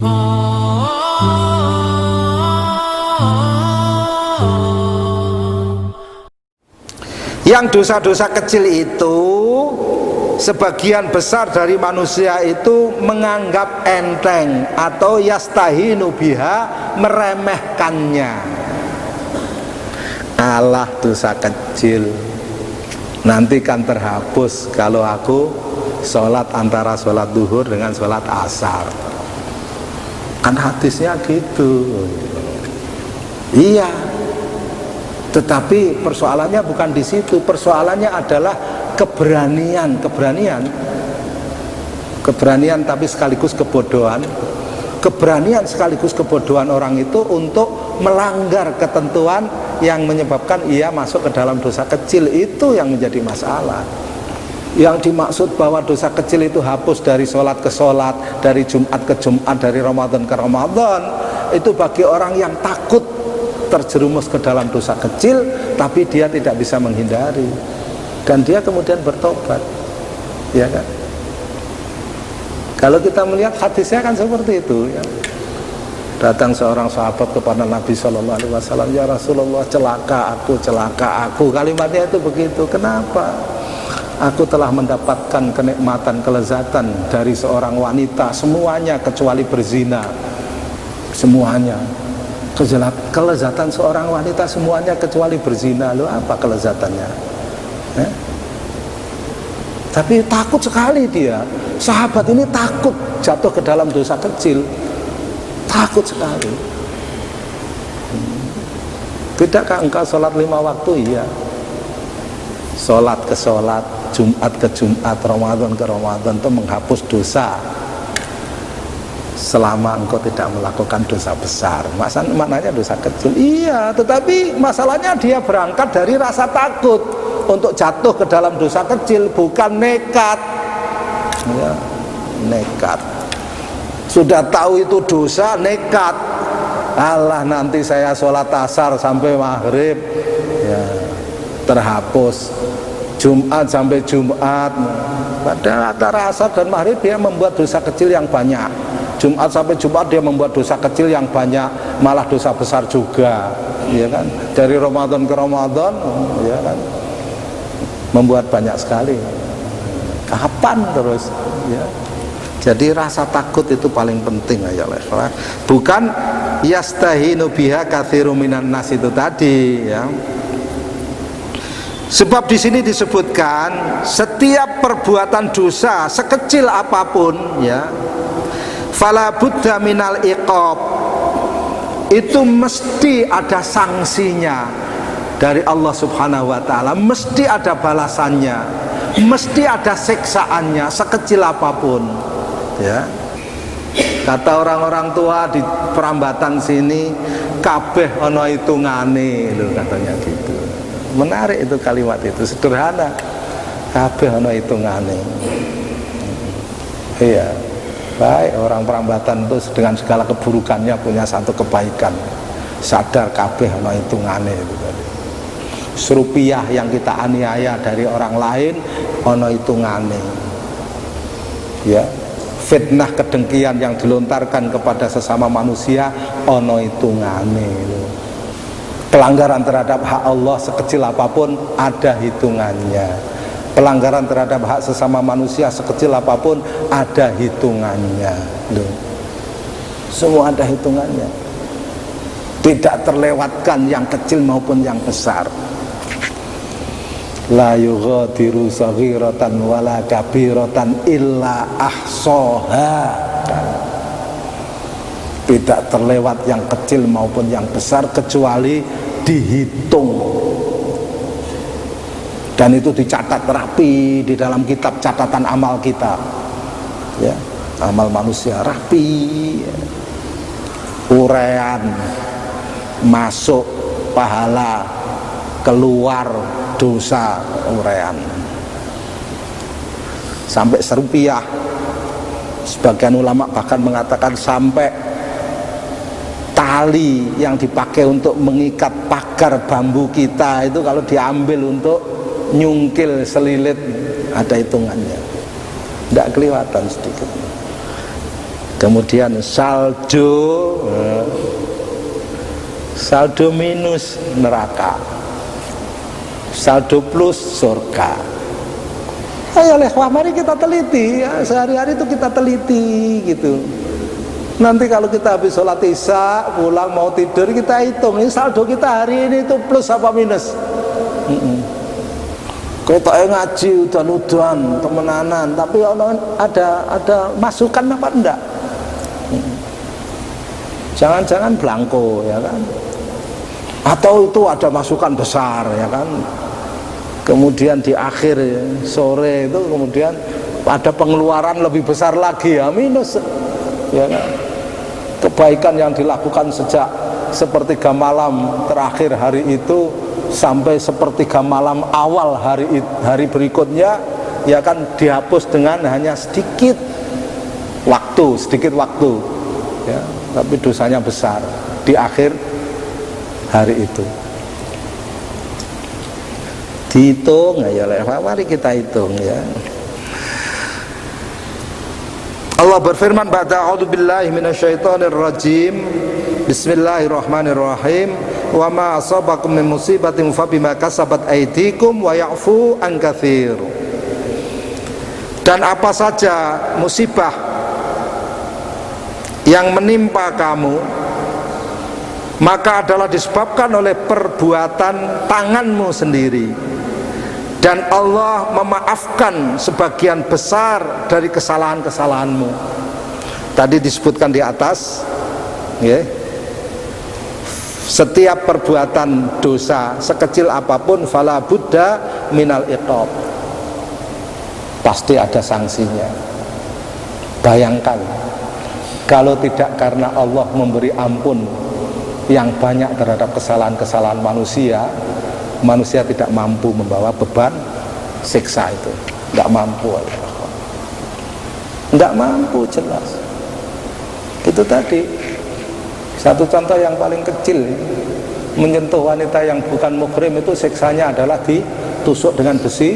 Yang dosa-dosa kecil itu sebagian besar dari manusia itu menganggap enteng atau yastahinu biha, meremehkannya. Alah, dosa kecil nanti kan terhapus kalau aku sholat antara sholat duhur dengan sholat asar. Kan hadisnya gitu. Iya, tetapi persoalannya bukan di situ. Persoalannya adalah keberanian tapi sekaligus kebodohan. Keberanian sekaligus kebodohan orang itu untuk melanggar ketentuan yang menyebabkan ia masuk ke dalam dosa kecil. Itu yang menjadi masalah. Yang dimaksud bahwa dosa kecil itu hapus dari sholat ke sholat, dari Jumat ke Jumat, dari Ramadan ke Ramadan, itu bagi orang yang takut terjerumus ke dalam dosa kecil tapi dia tidak bisa menghindari, dan dia kemudian bertobat, ya kan? Kalau kita melihat hadisnya kan seperti itu, ya. Datang seorang sahabat kepada Nabi Shallallahu Alaihi Wasallam, ya Rasulullah, celaka aku. Kalimatnya itu begitu. Kenapa? Aku telah mendapatkan kenikmatan, kelezatan dari seorang wanita, semuanya kecuali berzina, semuanya. Kelezatan seorang wanita semuanya kecuali berzina. Loh, apa kelezatannya? Tapi takut sekali dia. Sahabat ini takut jatuh ke dalam dosa kecil, takut sekali. Tidakkah engkau sholat 5 waktu? Iya. Sholat ke sholat, Jumat ke Jumat, Ramadan ke Ramadan, itu menghapus dosa selama engkau tidak melakukan dosa besar. Maknanya dosa kecil. Iya, tetapi masalahnya dia berangkat dari rasa takut untuk jatuh ke dalam dosa kecil, bukan nekat. Ya, nekat. Sudah tahu itu dosa, nekat. Alah, nanti saya sholat asar sampai maghrib, ya, terhapus. Jumat sampai Jumat. Padahal antara asar dan maghrib dia membuat dosa kecil yang banyak. Jumat sampai Jumat dia membuat dosa kecil yang banyak, malah dosa besar juga, ya kan? Dari Ramadan ke Ramadan, ya kan? Membuat banyak sekali. Kapan terus, ya? Jadi rasa takut itu paling penting, ya. Bukan yastahinu biha katsirun minan nas itu tadi, ya. Sebab di sini disebutkan setiap perbuatan dosa sekecil apapun, ya, fala budda minal iqab, itu mesti ada sanksinya dari Allah Subhanahu wa taala, mesti ada balasannya, mesti ada siksaannya sekecil apapun, ya. Kata orang-orang tua di perambatan sini, kabeh ana hitungane lho, katanya gitu. Menarik itu kalimat itu, sederhana, kabeh ana hitungane. Iya. Baik, orang perambatan itu dengan segala keburukannya punya satu kebaikan, sadar kabeh ana hitungane itu tadi. Serupiah yang kita aniaya dari orang lain ana hitungane, ya. Fitnah kedengkian yang dilontarkan kepada sesama manusia ana hitungane. Pelanggaran terhadap hak Allah sekecil apapun ada hitungannya. Pelanggaran terhadap hak sesama manusia sekecil apapun ada hitungannya. Loh. Semua ada hitungannya. Tidak terlewatkan yang kecil maupun yang besar. La yughadiru saghiratan wala kabiratan illa ahsaha. Tidak terlewat yang kecil maupun yang besar kecuali dihitung. Dan itu dicatat rapi di dalam kitab catatan amal kita, ya, amal manusia rapi, urean, masuk pahala, keluar dosa, urean sampai serupiah. Sebagian ulama bahkan mengatakan sampai tali yang dipakai untuk mengikat pagar bambu kita itu kalau diambil untuk nyungkil selilit ada hitungannya, tidak kelihatan sedikit. Kemudian saldo minus neraka, saldo plus surga. Ayo mari kita teliti ya, sehari-hari itu kita teliti gitu. Nanti kalau kita habis sholat isya pulang mau tidur, kita hitung ini saldo kita hari ini itu plus apa minus. Kita ngaji udan-udan temenanan, tapi ada masukan apa enggak? Jangan-jangan blanko ya kan, atau itu ada masukan besar ya kan, kemudian di akhir sore itu kemudian ada pengeluaran lebih besar lagi ya minus ya kan. Kebaikan yang dilakukan sejak sepertiga malam terakhir hari itu sampai sepertiga malam awal hari berikutnya ya kan dihapus dengan hanya sedikit waktu ya, tapi dosanya besar di akhir hari itu. Dihitung ya, mari kita hitung ya. Allah berfirman, ba'da a'udzubillahi minasyaitonir rajim. Bismillahirrahmanirrahim. Wa ma asabakum min musibatin fa bima kasabat aydikum wa ya'fu an katsir. Dan apa saja musibah yang menimpa kamu, maka adalah disebabkan oleh perbuatan tanganmu sendiri, dan Allah memaafkan sebagian besar dari kesalahan-kesalahanmu. Tadi disebutkan di atas ya, setiap perbuatan dosa sekecil apapun fala budda minal iqab, pasti ada sanksinya. Bayangkan kalau tidak karena Allah memberi ampun yang banyak terhadap kesalahan-kesalahan manusia, manusia tidak mampu membawa beban siksa itu, tidak mampu, tidak mampu, jelas. Itu tadi satu contoh yang paling kecil, menyentuh wanita yang bukan muhrim itu siksanya adalah ditusuk dengan besi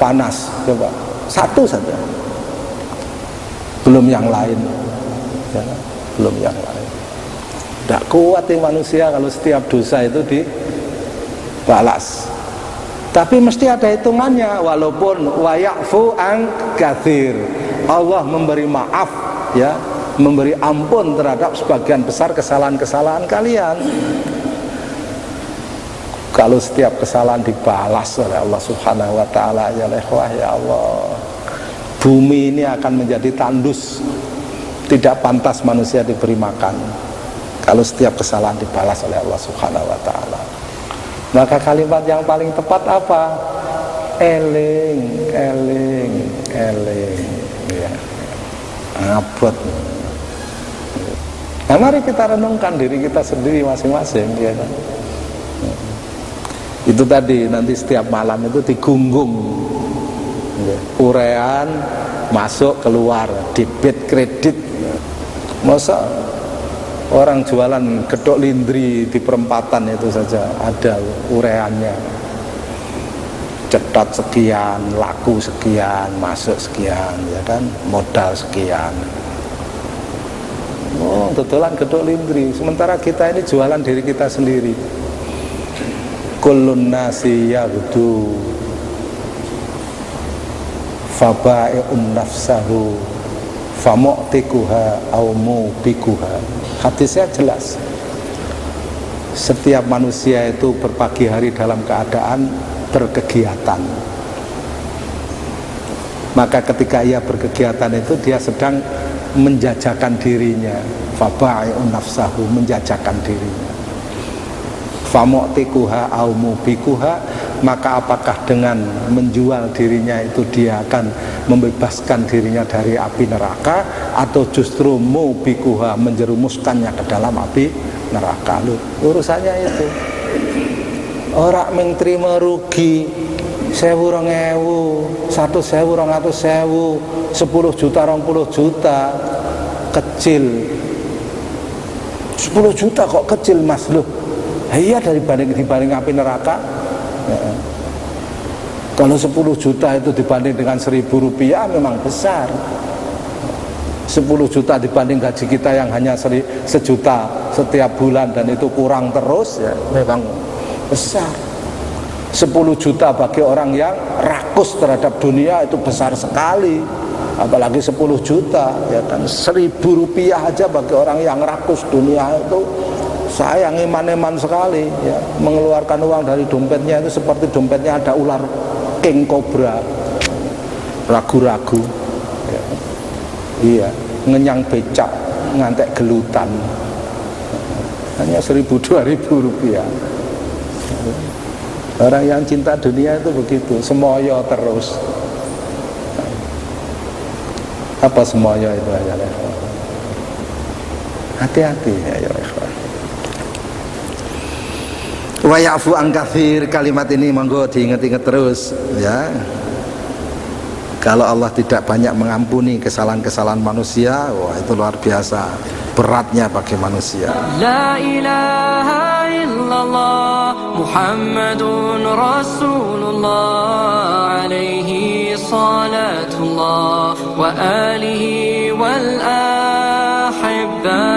panas. Coba satu saja, belum yang lain ya, belum yang lain. Tidak kuat manusia kalau setiap dosa itu dibalas. Tapi mesti ada hitungannya. Walaupun wa ya'fu an katsir, Allah memberi maaf ya, memberi ampun terhadap sebagian besar kesalahan-kesalahan kalian. Kalau setiap kesalahan dibalas oleh Allah Subhanahu wa taala, ya Allah, bumi ini akan menjadi tandus. Tidak pantas manusia diberi makan kalau setiap kesalahan dibalas oleh Allah Subhanahu wa taala. Maka kalimat yang paling tepat apa? Eling ya. Abot. Nah, mari kita renungkan diri kita sendiri masing-masing ya kan? Itu tadi, nanti setiap malam itu digunggung ya. Urean masuk keluar, debit kredit. Masa orang jualan gedok lindri di perempatan itu saja ada ureannya, cetot sekian, laku sekian, masuk sekian ya kan, modal sekian. Oh, betulan gedok lindri. Sementara kita ini jualan diri kita sendiri. Kullun nasi yaghdu faba'i'un nafsahu famu'tikuha au mubikuha. Hadisnya jelas. Setiap manusia itu berpagi hari dalam keadaan berkegiatan. Maka ketika ia berkegiatan itu dia sedang menjajakan dirinya. Faba'i'un nafsahu, menjajakan dirinya. Famu'tikuha au mubikuha, maka apakah dengan menjual dirinya itu dia akan membebaskan dirinya dari api neraka, atau justru mubikuha, menjerumuskannya ke dalam api neraka. Loh, urusannya itu. Orang menterima rugi 1.000, 1.000, 200.000, 10 juta, 20 juta, kecil. 10 juta kok kecil mas? Loh, iya dibanding api neraka ya. Kalau 10 juta itu dibanding dengan 1.000 rupiah memang besar. 10 juta dibanding gaji kita yang hanya 1 juta setiap bulan, dan itu kurang terus, ya memang besar. 10 juta bagi orang yang rakus terhadap dunia itu besar sekali, apalagi 10 juta, ya kan. 1.000 rupiah aja bagi orang yang rakus dunia itu sayang, iman-iman sekali, ya. Mengeluarkan uang dari dompetnya itu seperti dompetnya ada ular king cobra, ragu-ragu, ya. Iya, ngenyang becak, ngantek gelutan, hanya 1.000-2.000 rupiah. Orang yang cinta dunia itu begitu, semoyo terus. Apa semoyo itu aja, hati-hati ya ikhwan. Wa ya'fu an katsir, kalimat ini monggo diingat-ingat terus, ya. Kalau Allah tidak banyak mengampuni kesalahan-kesalahan manusia, wah itu luar biasa beratnya bagi manusia. La ilaha illallah Muhammadun Rasulullah alaihi salatullah wa alihi wal ahibba.